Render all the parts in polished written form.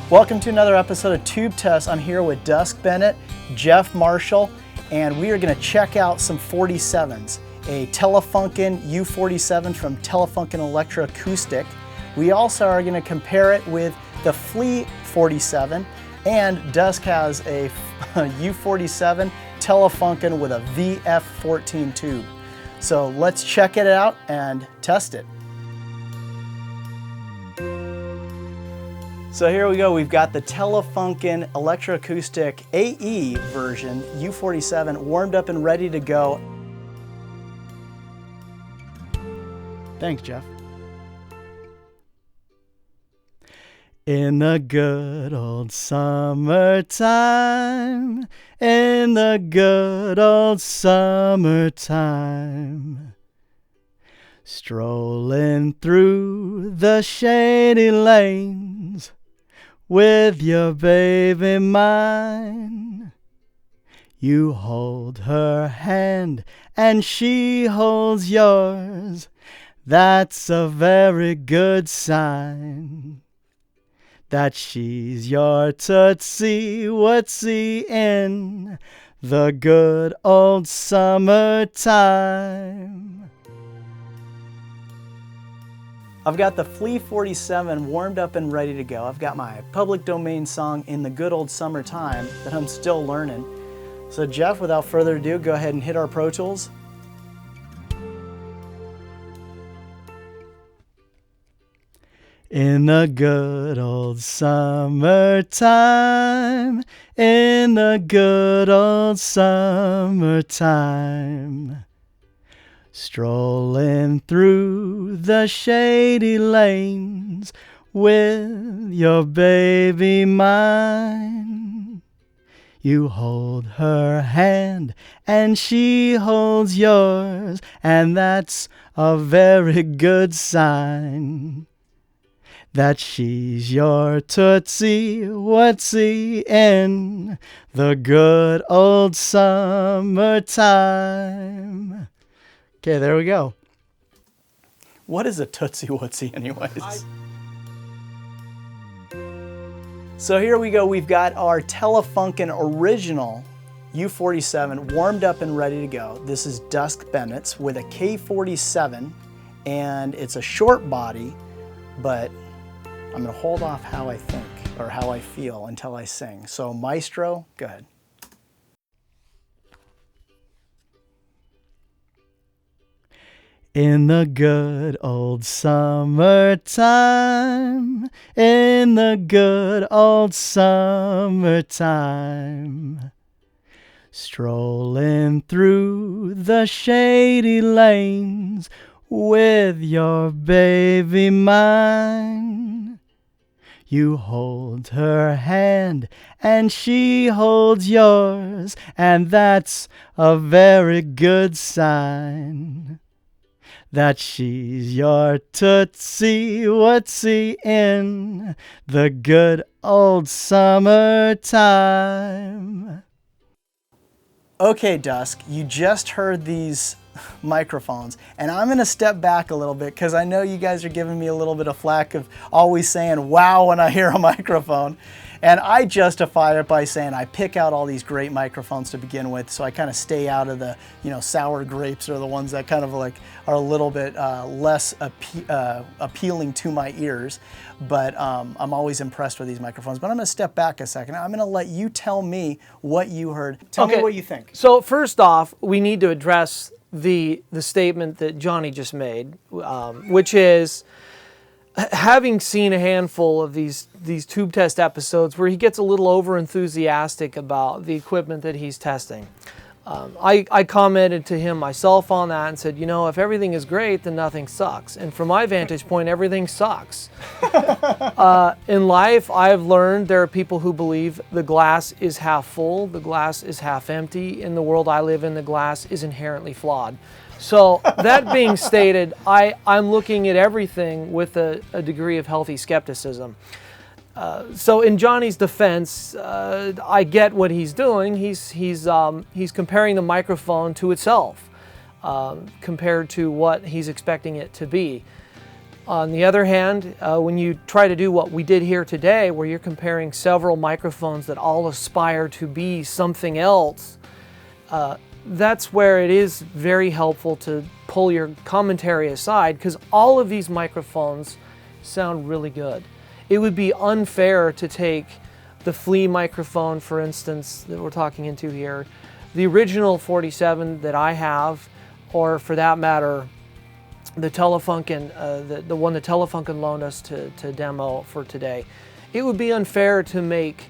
Welcome to another episode of Tube Test. I'm here with Dusk Bennett, Jeff Marshall, and we are going to check out some 47s. A Telefunken U47 from Telefunken Electroacoustic. We also are going to compare it with the FLEA 47, and Dusk has a U47 Telefunken with a VF14 tube. So let's check it out and test it. So here we go, we've got the Telefunken Electroacoustic AE version, U47, warmed up and ready to go. Thanks, Jeff. In the good old summertime, in the good old summertime, strolling through the shady lanes, with your baby mine, you hold her hand and she holds yours. That's a very good sign that she's your tootsie wootsy in the good old summertime. I've got the FLEA 47 warmed up and ready to go. I've got my public domain song In the Good Old Summertime that I'm still learning. So Jeff, without further ado, go ahead and hit our Pro Tools. In the good old summertime, in the good old summertime, strolling through the shady lanes with your baby mine. You hold her hand and she holds yours, and that's a very good sign that she's your tootsie wootsy in the good old summertime. Okay, there we go. What is a Tootsie Wootsie anyways? So here we go, we've got our Telefunken original U47 warmed up and ready to go. This is Dusk Bennett's with a K47, and it's a short body, but I'm gonna hold off how I think or how I feel until I sing. So Maestro, go ahead. In the good old summertime, in the good old summertime, strolling through the shady lanes with your baby mine. You hold her hand and she holds yours, and that's a very good sign that she's your tootsie wootsy in the good old summertime. Okay, Dusk, you just heard these microphones, and I'm gonna step back a little bit because I know you guys are giving me a little bit of flack of always saying wow when I hear a microphone. And I justify it by saying I pick out all these great microphones to begin with, so I kind of stay out of the, sour grapes, or the ones that kind of like are a little bit less appealing to my ears. But I'm always impressed with these microphones. But I'm going to step back a second. I'm going to let you tell me what you heard. Tell me what you think. So first off, we need to address the statement that Johnny just made, which is, having seen a handful of these tube test episodes where he gets a little over enthusiastic about the equipment that he's testing, I commented to him myself on that and said, if everything is great, then nothing sucks. And from my vantage point, everything sucks. In life, I've learned there are people who believe the glass is half full, the glass is half empty. In the world I live in, the glass is inherently flawed. So that being stated, I'm looking at everything with a degree of healthy skepticism. So in Johnny's defense, I get what he's doing. He's comparing the microphone to itself, compared to what he's expecting it to be. On the other hand, when you try to do what we did here today, where you're comparing several microphones that all aspire to be something else, that's where it is very helpful to pull your commentary aside, because all of these microphones sound really good. It would be unfair to take the FLEA microphone, for instance, that we're talking into here, the original 47 that I have, or for that matter, the Telefunken, the one that Telefunken loaned us to demo for today. It would be unfair to make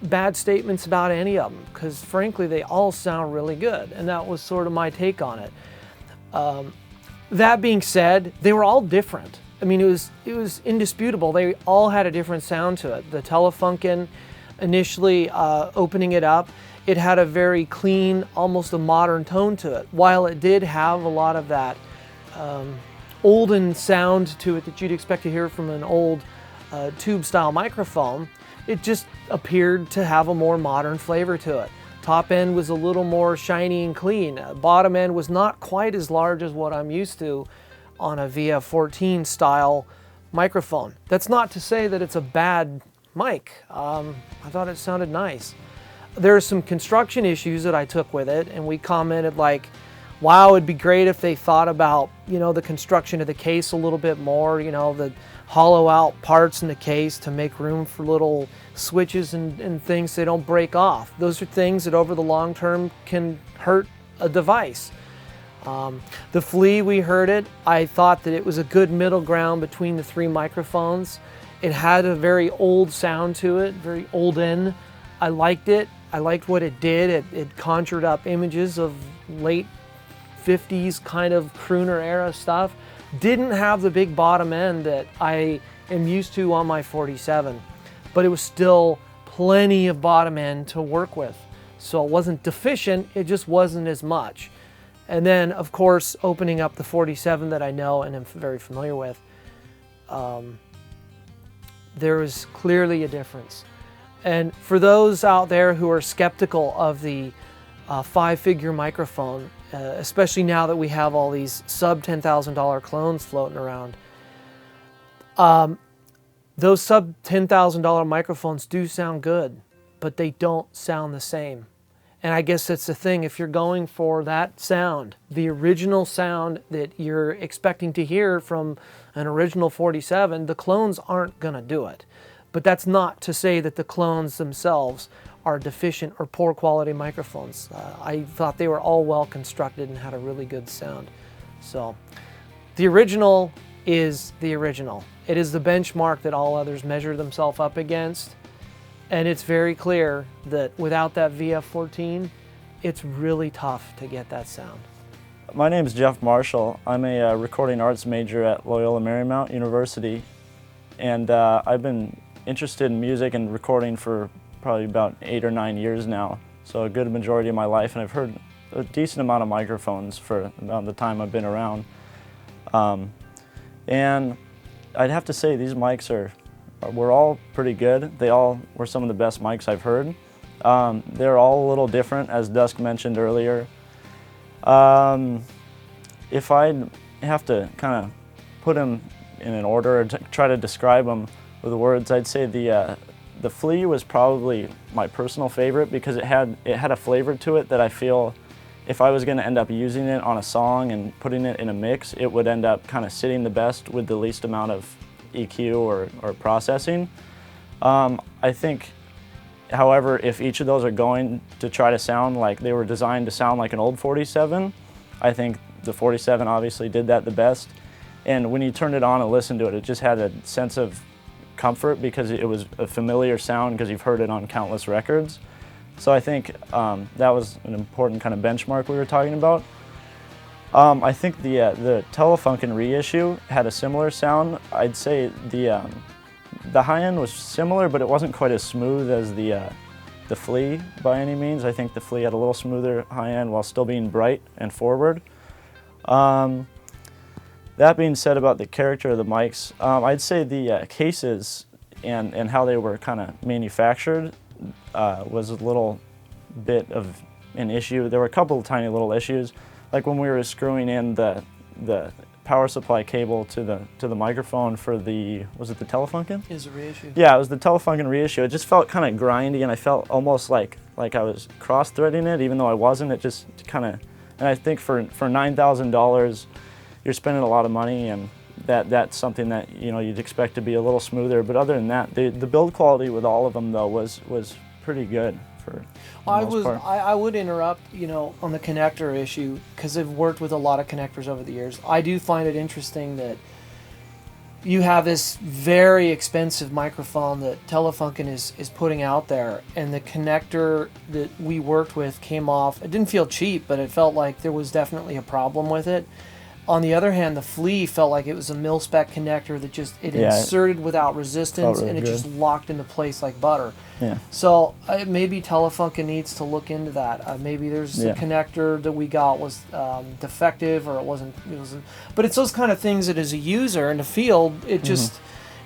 bad statements about any of them, because frankly they all sound really good, and that was sort of my take on it. That being said, they were all different. I mean, it was indisputable. They all had a different sound to it. The Telefunken, initially opening it up, it had a very clean, almost a modern tone to it. While it did have a lot of that olden sound to it that you'd expect to hear from an old tube-style microphone, it just appeared to have a more modern flavor to it. Top end was a little more shiny and clean. Bottom end was not quite as large as what I'm used to on a VF14 style microphone. That's not to say that it's a bad mic. I thought it sounded nice. There are some construction issues that I took with it, and we commented like, wow, it'd be great if they thought about, you know, the construction of the case a little bit more, you know, the hollow out parts in the case to make room for little switches and things so they don't break off. Those are things that over the long term can hurt a device. The FLEA, we heard it. I thought that it was a good middle ground between the three microphones. It had a very old sound to it, very olden. I liked it. I liked what it did. It conjured up images of late 50s kind of crooner era stuff. Didn't have the big bottom end that I am used to on my 47, but it was still plenty of bottom end to work with. So it wasn't deficient, it just wasn't as much. And then, of course, opening up the 47 that I know and am very familiar with, there was clearly a difference. And for those out there who are skeptical of the five-figure microphone, especially now that we have all these sub $10,000 clones floating around, those sub $10,000 microphones do sound good, but they don't sound the same. And I guess that's the thing, if you're going for that sound, the original sound that you're expecting to hear from an original 47, the clones aren't gonna do it. But that's not to say that the clones themselves are deficient or poor quality microphones. I thought they were all well constructed and had a really good sound. So the original is the original. It is the benchmark that all others measure themselves up against. And it's very clear that without that VF14, it's really tough to get that sound. My name is Jeff Marshall. I'm a recording arts major at Loyola Marymount University, and I've been interested in music and recording for probably about 8 or 9 years now, so a good majority of my life, and I've heard a decent amount of microphones for about the time I've been around. And I'd have to say these mics were all pretty good. They all were some of the best mics I've heard. They're all a little different, as Dusk mentioned earlier. If I'd have to kind of put them in an order or try to describe them with words, I'd say the FLEA was probably my personal favorite because it had a flavor to it that I feel if I was going to end up using it on a song and putting it in a mix, it would end up kind of sitting the best with the least amount of EQ or processing. I think, however, if each of those are going to try to sound like they were designed to sound like an old 47, I think the 47 obviously did that the best. And when you turned it on and listened to it, it just had a sense of comfort because it was a familiar sound because you've heard it on countless records. So I think that was an important kind of benchmark we were talking about. I think the Telefunken reissue had a similar sound. I'd say the high end was similar, but it wasn't quite as smooth as the FLEA by any means. I think the FLEA had a little smoother high end while still being bright and forward. That being said about the character of the mics, I'd say the cases and how they were kind of manufactured was a little bit of an issue. There were a couple of tiny little issues, like when we were screwing in the power supply cable to the microphone for was it the Telefunken? Is a reissue. Yeah, it was the Telefunken reissue. It just felt kind of grindy, and I felt almost like I was cross-threading it, even though I wasn't. It just kind of, and I think for $9,000, you're spending a lot of money, and that's something that you'd expect to be a little smoother. But other than that, the build quality with all of them though was pretty good for the most part. I would interrupt, on the connector issue, because I've worked with a lot of connectors over the years. I do find it interesting that you have this very expensive microphone that Telefunken is putting out there, and the connector that we worked with came off. It didn't feel cheap, but it felt like there was definitely a problem with it. On the other hand, the FLEA felt like it was a mil-spec connector that just inserted without resistance, really and it good. just locked into place like butter. Yeah. So maybe Telefunken needs to look into that. Maybe there's a connector that we got was defective, or it wasn't. But it's those kind of things that, as a user in the field, it just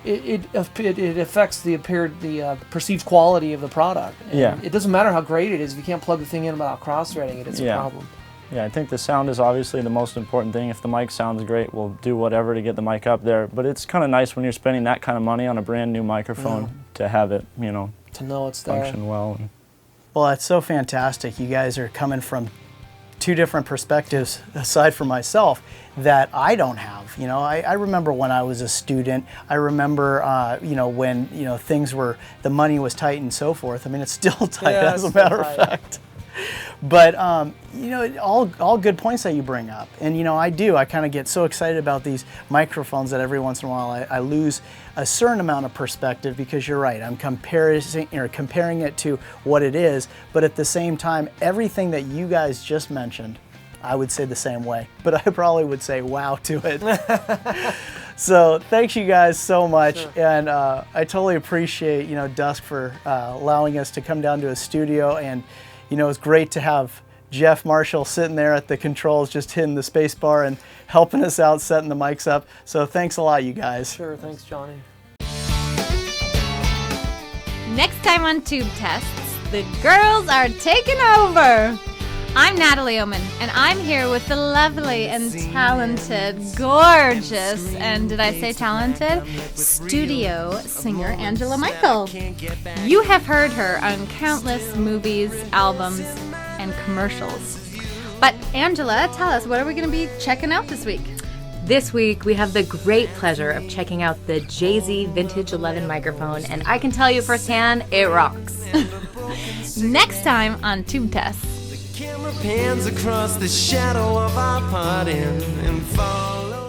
it affects the perceived quality of the product. And it doesn't matter how great it is if you can't plug the thing in without cross-threading it. It's a problem. Yeah, I think the sound is obviously the most important thing. If the mic sounds great, we'll do whatever to get the mic up there. But it's kind of nice when you're spending that kind of money on a brand new microphone to have it, to know it's there. function well. Well, that's so fantastic. You guys are coming from two different perspectives, aside from myself, that I don't have. I remember when I was a student. I remember, when the money was tight and so forth. I mean, it's still tight, as a matter of fact. But all good points that you bring up, and I kind of get so excited about these microphones that every once in a while I lose a certain amount of perspective, because you're right, I'm comparing it to what it is, but at the same time, everything that you guys just mentioned, I would say the same way, but I probably would say wow to it. So thanks you guys so much. Sure. And I totally appreciate Dusk for allowing us to come down to a studio, and it's great to have Jeff Marshall sitting there at the controls, just hitting the space bar and helping us out, setting the mics up. So thanks a lot, you guys. Sure, thanks, Johnny. Next time on Tube Tests, the girls are taking over. I'm Natalie Oman, and I'm here with the lovely and talented, gorgeous, and did I say talented? Studio singer Angela Michael. You have heard her on countless movies, albums, and commercials. But Angela, tell us, what are we going to be checking out this week? This week, we have the great pleasure of checking out the Jay-Z Vintage 11 microphone, and I can tell you firsthand, it rocks. Next time on Tube Tests. Camera pans across the shadow of our parting and follow.